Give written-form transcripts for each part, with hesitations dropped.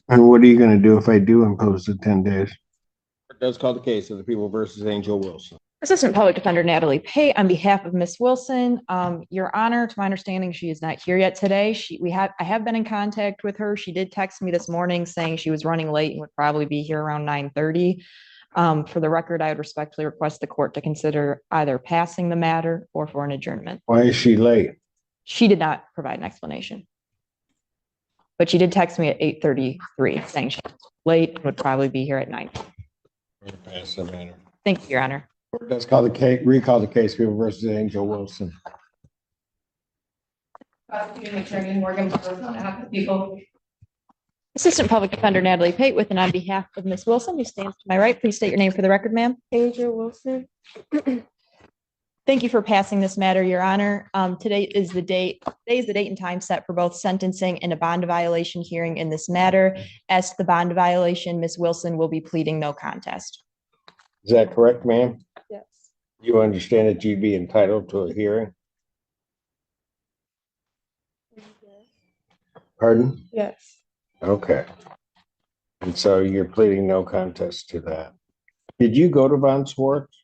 And what are you going to do if I do impose the 10 days? Court does call the case of the people versus Angel Wilson. Assistant Public Defender Natalie Pate on behalf of Ms. Wilson. Your Honor, to my understanding, she is not here yet today. I have been in contact with her. She did text me this morning saying she was running late and would probably be here around 9:30. For the record, I would respectfully request the court to consider either passing the matter or for an adjournment. Why is she late? She did not provide an explanation. But she did text me at 8:33 saying she was late and would probably be here at 9. Pass the matter. Thank you, Your Honor. Court does call the case, recall the case, people versus Angel Wilson. Attorney Morgan on behalf of people. Assistant Public Defender Natalie Pate with and on behalf of Ms. Wilson, who stands to my right. Please state your name for the record, ma'am. Angel Wilson. Thank you for passing this matter, Your Honor. Today is the date and time set for both sentencing and a bond violation hearing in this matter. As to the bond violation, Ms. Wilson will be pleading no contest. Is that correct, ma'am? Yes. You understand that you'd be entitled to a hearing? Pardon? Yes. Okay. And so you're pleading no contest to that. Did you go to Von Swartz?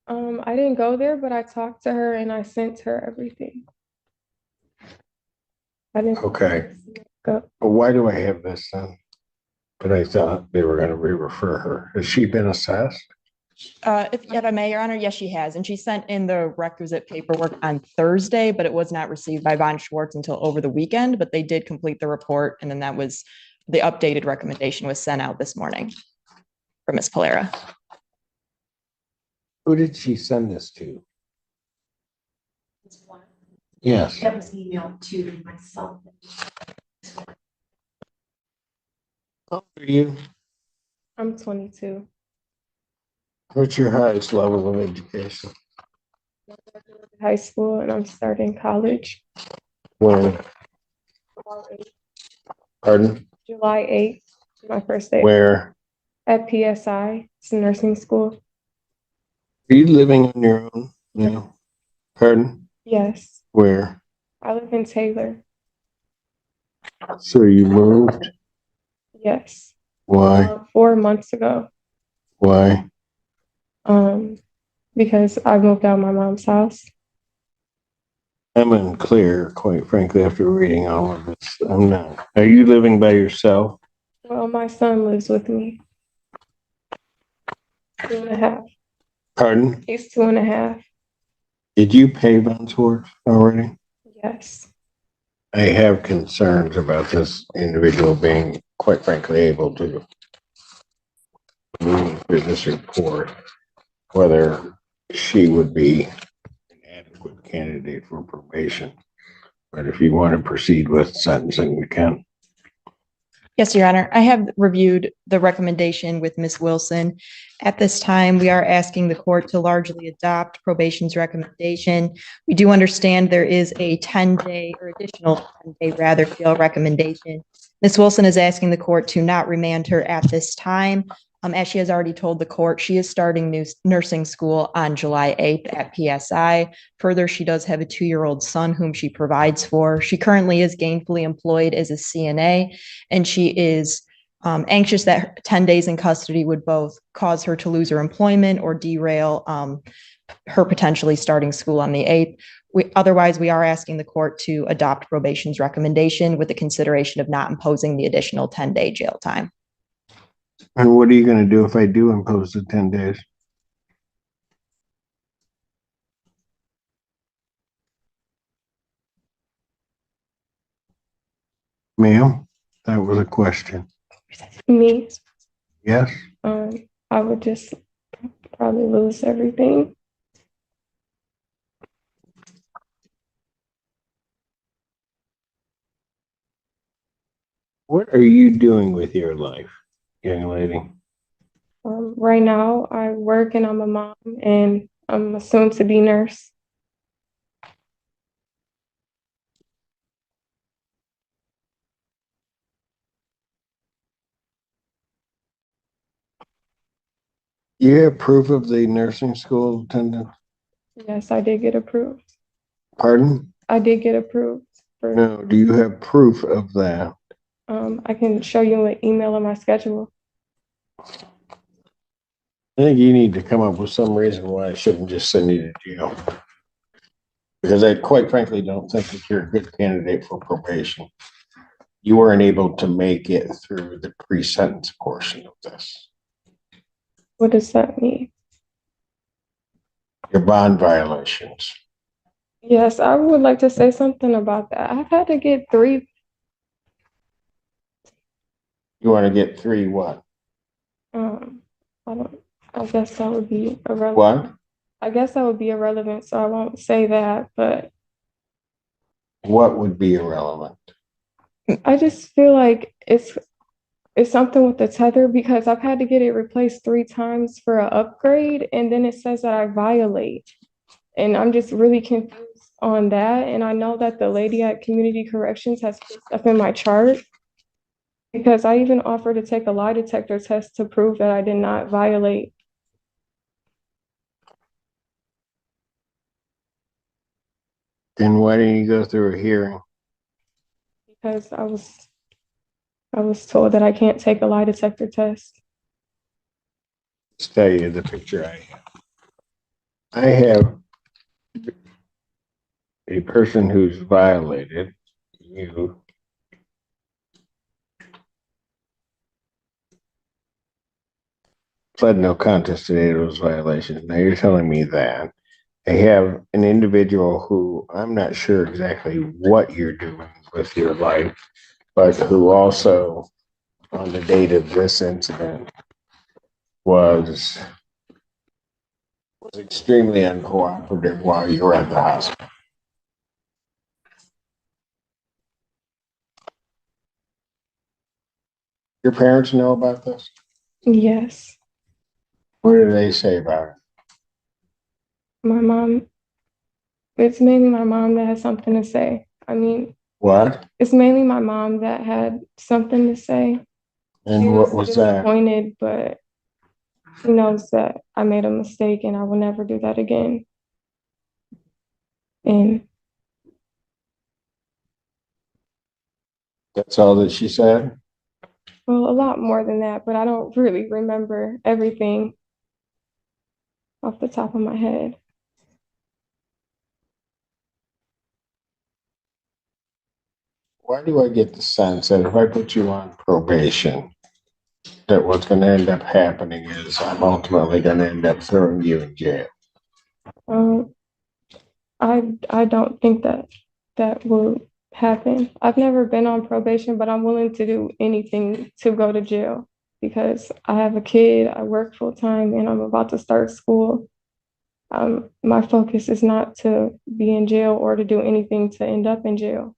I didn't go there, but I talked to her and I sent her everything. I didn't Okay. go. Well, why do I have this then? But I thought they were going to re-refer her. Has she been assessed? If I may, Your Honor, yes, she has. And she sent in the requisite paperwork on Thursday, but it was not received by Von Schwartz until over the weekend, but they did complete the report. And then that was the updated recommendation was sent out this morning for Ms. Polera. Who did she send this to? Yes. That was emailed to myself. How old are you? I'm 22. What's your highest level of education? High school and I'm starting college. When? Pardon? July 8th, my first day. Where? At PSI. It's a nursing school. Are you living on your own now? Pardon? Yes. Where? I live in Taylor. So you moved? Yes. Why? 4 months ago. Why? Because I moved out of my mom's house. I'm unclear, quite frankly, after reading all of this. I'm not. Are you living by yourself? Well, my son lives with me. 2.5. Pardon? He's 2.5. Did you pay Von Swartz already? Yes. I have concerns about this individual being, quite frankly, able to move through this report, whether she would be an adequate candidate for probation. But if you want to proceed with sentencing, we can. Yes, Your Honor. I have reviewed the recommendation with Ms. Wilson. At this time, we are asking the court to largely adopt probation's recommendation. We do understand there is a 10-day or additional 10-day rather jail recommendation. Ms. Wilson is asking the court to not remand her at this time. As she has already told the court, she is starting nursing school on July 8th at PSI. Further, she does have a 2-year-old son whom she provides for. She currently is gainfully employed as a CNA, and she is anxious that 10 days in custody would both cause her to lose her employment or derail her potentially starting school on the 8th. Otherwise, we are asking the court to adopt probation's recommendation with the consideration of not imposing the additional 10-day jail time. And what are you going to do if I do impose the 10 days? Ma'am, that was a question. Me, Yes? I would just probably lose everything. What are you doing with your life, young lady? Right now, I work and I'm a mom and I'm a soon-to-be nurse. You have proof of the nursing school attendance? Yes, I did get approved. Pardon? I did get approved. No, do you have proof of that? I can show you an email of my schedule. I think you need to come up with some reason why I shouldn't just send you to jail. Because I quite frankly don't think that you're a good candidate for probation. You weren't able to make it through the pre-sentence portion of this. What does that mean? Your bond violations. Yes, I would like to say something about that. I've had to get 3. You want to get 3 what? I don't. I guess that would be irrelevant. What? I guess that would be irrelevant, so I won't say that. But What would be irrelevant? I just feel like it's something with the tether because I've had to get it replaced 3 times for an upgrade, and then it says that I violate, and I'm just really confused on that. And I know that the lady at Community Corrections has put stuff in my chart because I even offered to take a lie detector test to prove that I did not violate. Then why didn't you go through a hearing? Because I was told that I can't take a lie detector test. Let's tell you the picture I have. I have a person who's violated you. Pled no contest to those violations. Now you're telling me that. I have an individual who I'm not sure exactly what you're doing with your life, but who also, on the date of this incident, was extremely uncooperative while you were at the hospital. Your parents know about this? Yes, What do they say about it? my mom, it's mainly my mom that has something to say. I mean, What? it's mainly my mom that had something to say. She And what was that? disappointed, but she knows that I made a mistake and I will never do that again. And That's all that she said? well, a lot more than that, but I don't really remember everything off the top of my head. Why do I get the sense that if I put you on probation, that what's going to end up happening is I'm ultimately going to end up throwing you in jail? Um, I don't think that that will happen. I've never been on probation, but I'm willing to do anything to go to jail because I have a kid, I work full time, and I'm about to start school. My focus is not to be in jail or to do anything to end up in jail.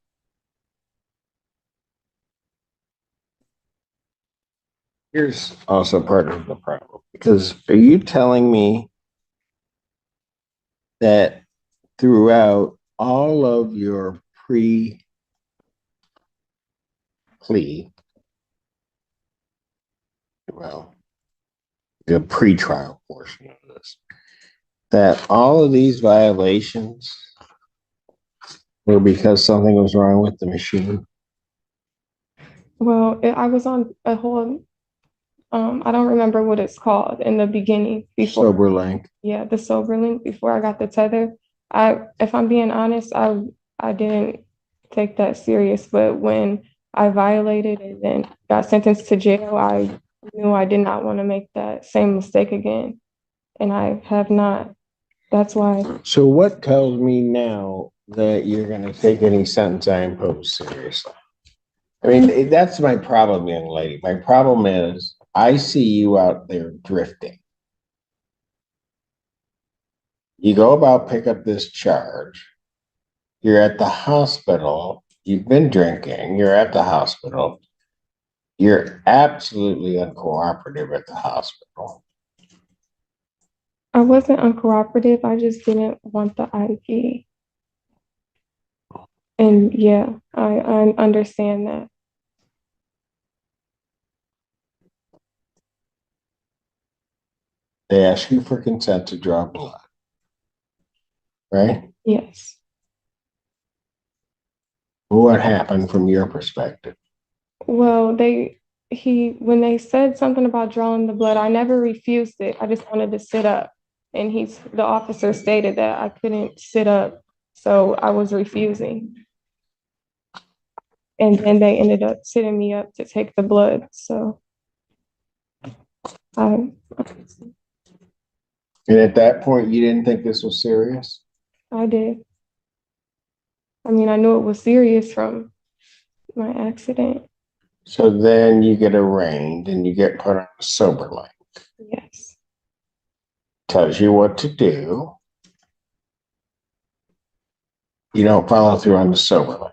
Here's also part of the problem, because are you telling me that throughout all of your plea, well, the pre-trial portion of this, that all of these violations were because something was wrong with the machine? Well, I was on a whole, I don't remember what it's called in the beginning before. Sober link. Yeah, the sober link before I got the tether. If I'm being honest, I didn't take that serious, but when I violated and then got sentenced to jail, I knew I did not want to make that same mistake again, and I have not. That's why. So what tells me now that you're going to take any sentence I impose seriously? I mean, that's my problem, young lady. My problem is I see you out there drifting. You go about pick up this charge. You're at the hospital. You've been drinking. You're at the hospital. You're absolutely uncooperative at the hospital. I wasn't uncooperative. I just didn't want the IV. And yeah, I understand that. They ask you for consent to draw blood, right? Yes. What happened from your perspective? Well, when they said something about drawing the blood, I never refused it. I just wanted to sit up. And the officer stated that I couldn't sit up, so I was refusing. And then they ended up sitting me up to take the blood, so I, And at that point, you didn't think this was serious? I did. I mean, I knew it was serious from my accident. So then you get arraigned and you get put on a sober line. Yes, Tells you what to do. You don't follow through on the sober line.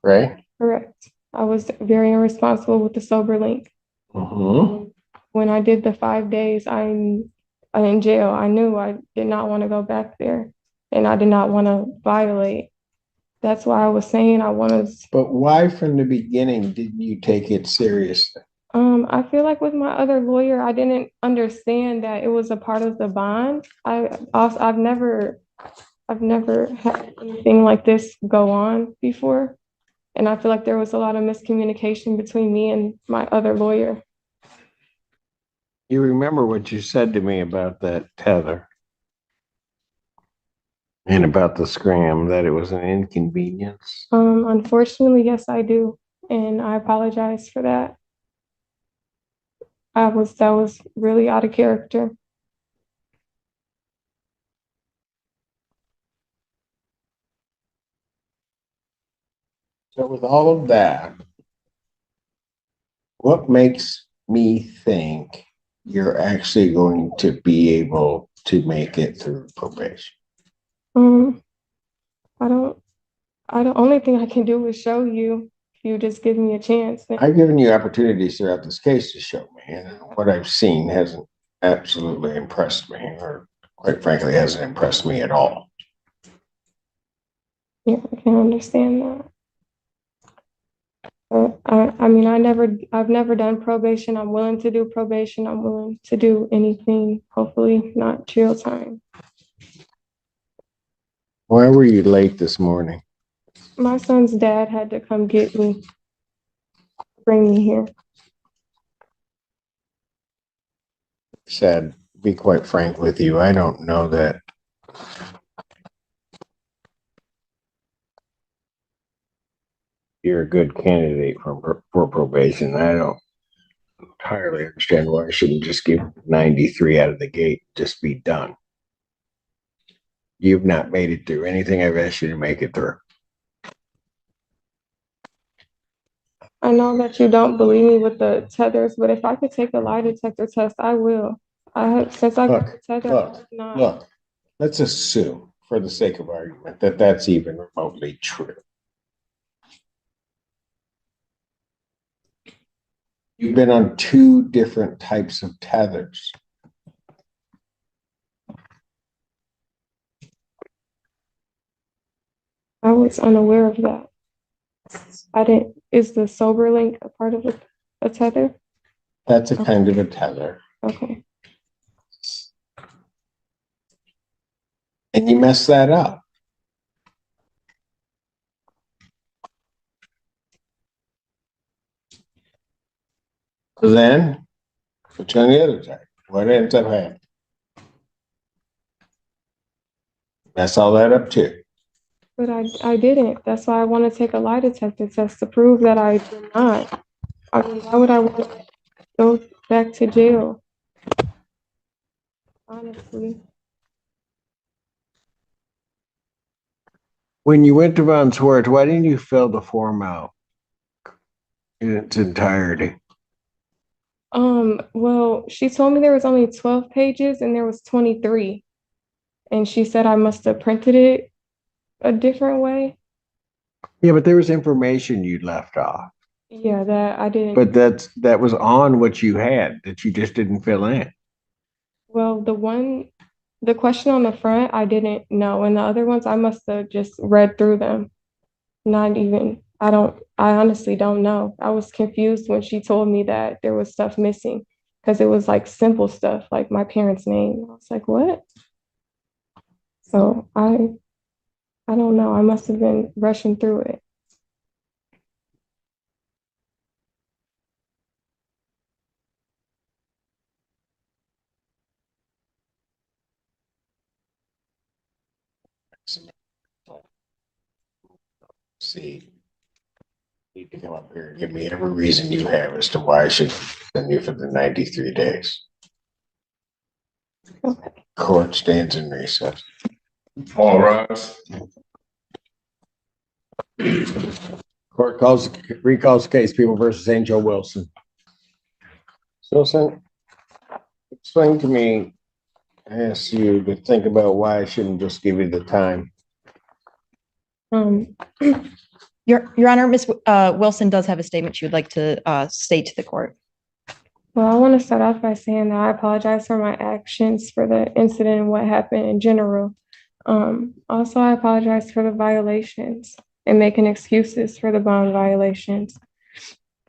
Right? correct. I was very irresponsible with the sober link. Mm-hmm. When I did the 5 days, I'm in jail. I knew I did not want to go back there, and I did not want to violate. That's why I was saying I want to. But why from the beginning didn't you take it seriously? I feel like with my other lawyer, I didn't understand that it was a part of the bond. I've never had anything like this go on before, and I feel like there was a lot of miscommunication between me and my other lawyer. You remember what you said to me about that tether and about the scram, that it was an inconvenience? Unfortunately, yes, I do, and I apologize for that. That was really out of character. So with all of that, what makes me think you're actually going to be able to make it through probation? Um, I don't. Only thing I can do is show you if you just give me a chance. I've given you opportunities throughout this case to show me, and what I've seen hasn't absolutely impressed me, or quite frankly, hasn't impressed me at all. Yeah, I can understand that. I mean, I've never done probation. I'm willing to do probation. I'm willing to do anything, hopefully not jail time. Why were you late this morning? My son's dad had to come get me, bring me here. Said, be quite frank with you, I don't know that you're a good candidate for probation. I don't entirely understand why I shouldn't just give 93 out of the gate, just be done. You've not made it through anything I've asked you to make it through. I know that you don't believe me with the tethers, but if I could take a lie detector test, I will. Since I got the tether, I have not. Look, let's assume, for the sake of argument, that that's even remotely true. You've been on 2 different types of tethers. I was unaware of that. Is the sober link a part of a tether? That's a kind of a tether. Okay. And you messed that up. So then, put you on the other side. What ends up happening? Mess all that up too. But I didn't. That's why I want to take a lie detector test to prove that I did not. I mean, why would I want to go back to jail? Honestly. When you went to Von Swartz, why didn't you fill the form out in its entirety? Well, she told me there was only 12 pages and there was 23. And she said I must have printed it a different way. Yeah, but there was information you left off. Yeah, that I didn't. But that was on what you had that you just didn't fill in. Well, the question on the front, I didn't know. And the other ones, I must have just read through them. I honestly don't know. I was confused when she told me that there was stuff missing because it was like simple stuff, like my parents' name. I was like, what? So I don't know. I must have been rushing through it. See, you need to come up here and give me every reason you have as to why I should send you for the 93 days. Okay. Court stands in recess. All rise. Court recalls the case People versus Angel Wilson. So, son, explain to me, I asked you to think about why I shouldn't just give you the time. Um, Your Honor, Ms. Wilson does have a statement she would like to state to the court. well, I want to start off by saying that I apologize for my actions for the incident and what happened in general. Also, I apologize for the violations and making excuses for the bond violations.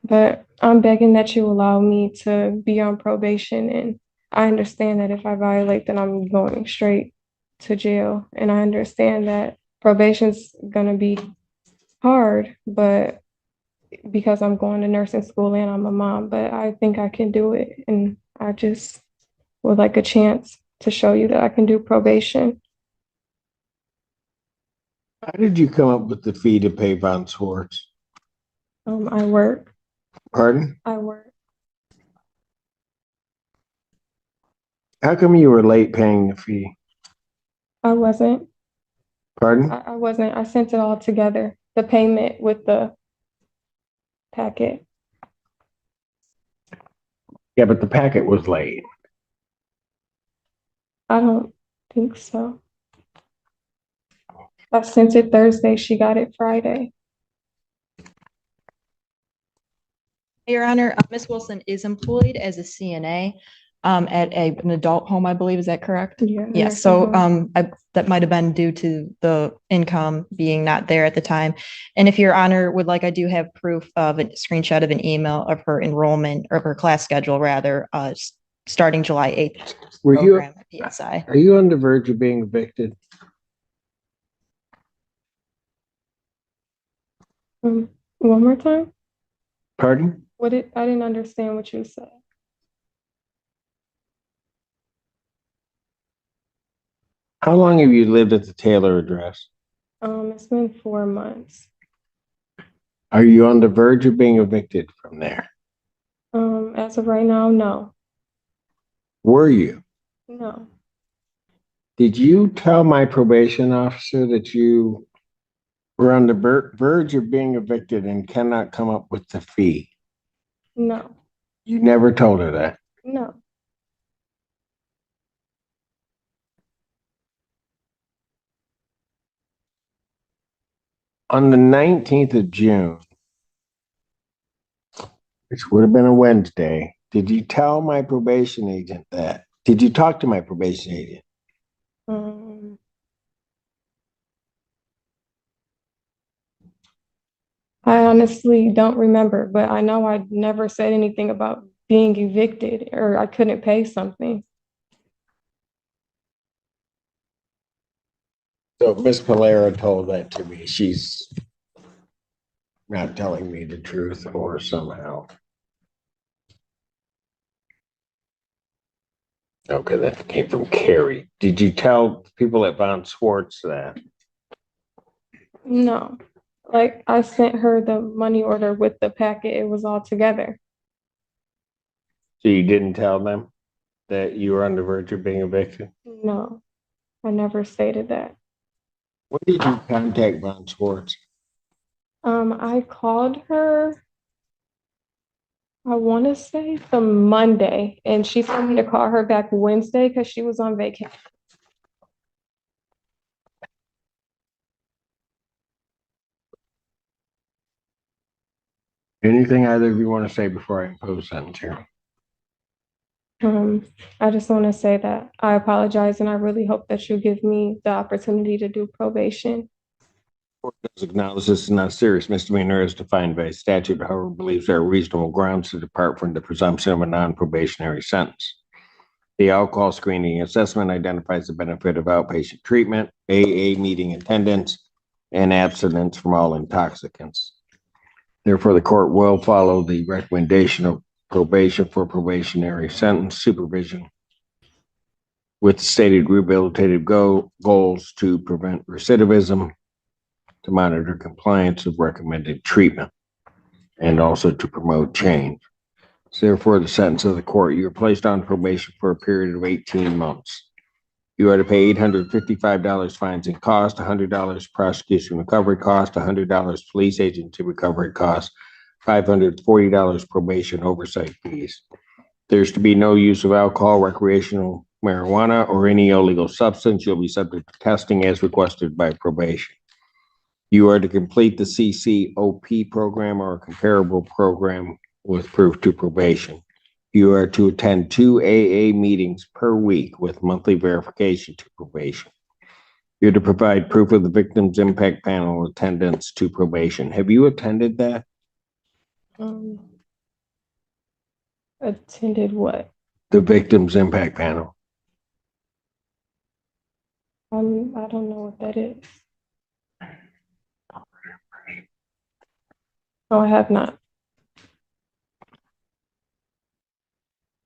But I'm begging that you allow me to be on probation, and I understand that if I violate, then I'm going straight to jail. And I understand that probation's gonna be hard, but because I'm going to nursing school and I'm a mom, but I think I can do it. And I just would like a chance to show you that I can do probation. How did you come up with the fee to pay Von Swartz? I work. Pardon? I work. How come you were late paying the fee? I wasn't. Pardon? I wasn't. I sent it all together. The payment with the packet. Yeah, but the packet was late. I don't think so. I sent it Thursday. She got it Friday. Your Honor, Ms. Wilson is employed as a CNA at an adult home, I believe. Is that correct? Yeah. Yes. So that might have been due to the income being not there at the time. And if Your Honor would like, I do have proof of a screenshot of an email of her enrollment or her class schedule, rather, starting July 8th. Were you? Program at PSI. Are you on the verge of being evicted? One more time. Pardon? I didn't understand what you said. How long have you lived at the Taylor address? It's been 4 months. Are you on the verge of being evicted from there? As of right now, no. Were you? No. Did you tell my probation officer that you were on the verge of being evicted and cannot come up with the fee? No. You never told her that. No. On the 19th of June, which would have been a Wednesday, did you tell my probation agent that? Did you talk to my probation agent? I honestly don't remember, but I know I never said anything about being evicted or I couldn't pay something. So if Miss Polera told that to me, she's not telling me the truth or somehow. Okay, that came from Carrie. Did you tell people at Von Swartz that? No. Like I sent her the money order with the packet. It was all together. So you didn't tell them that you were on the verge of being evicted? No, I never stated that. When did you contact Von Swartz? I called her, I want to say the Monday, and she told me to call her back Wednesday because she was on vacation. Anything either of you want to say before I impose sentence here? I just want to say that I apologize and I really hope that you give me the opportunity to do probation. Court does acknowledge this is not a serious misdemeanor as defined by statute, however, believes there are reasonable grounds to depart from the presumption of a non-probationary sentence. The alcohol screening assessment identifies the benefit of outpatient treatment, AA meeting attendance, and abstinence from all intoxicants. Therefore, the court will follow the recommendation of probation for probationary sentence supervision. with stated rehabilitative goals to prevent recidivism, to monitor compliance of recommended treatment, and also to promote change. So therefore, the sentence of the court, you are placed on probation for a period of 18 months. You are to pay $855 fines and cost, $100 prosecution recovery cost, $100 police agency recovery cost, $540 probation oversight fees. There's to be no use of alcohol, recreational marijuana, or any illegal substance. You'll be subject to testing as requested by probation. You are to complete the CCOP program or a comparable program with proof to probation. You are to attend 2 AA meetings per week with monthly verification to probation. You're to provide proof of the Victims Impact Panel attendance to probation. Have you attended that? Attended what? The Victims Impact Panel. I don't know what that is. No, I have not.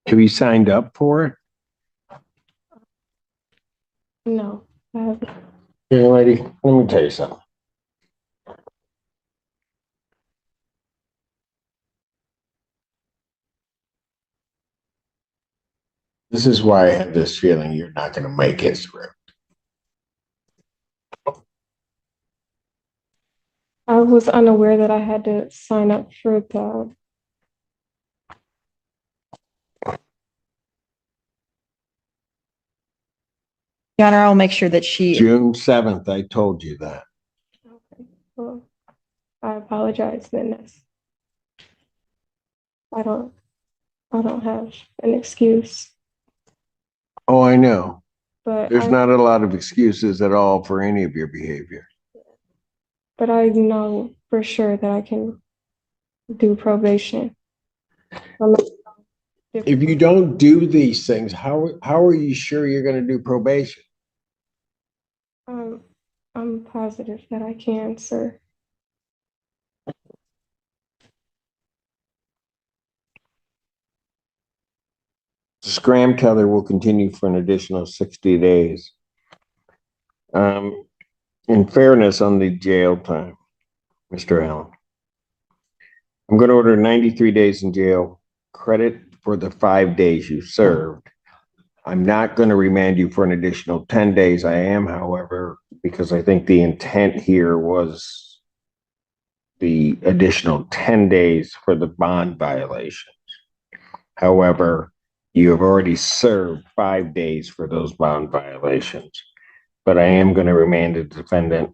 Have you signed up for it? No, I haven't. Here, lady, let me tell you something. This is why I have this feeling you're not going to make it through. I was unaware that I had to sign up for the. Your Honor, I'll make sure that she, June 7th, I told you that. Okay, well, I apologize then. I don't have an excuse, Oh, I know. but There's not a lot of excuses at all for any of your behavior. but I know for sure that I can do probation. If you don't do these things, how are you sure you're going to do probation? I'm positive that I can, sir. The scram tether will continue for an additional 60 days. In fairness on the jail time, Mr. Allen, I'm going to order 93 days in jail, credit for the 5 days you served. I'm not going to remand you for an additional 10 days. I am, however, because I think the intent here was the additional 10 days for the bond violations. However, you have already served 5 days for those bond violations, but I am going to remand the defendant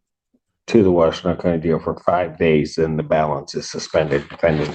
to the Washington County Jail for 5 days, and the balance is suspended pending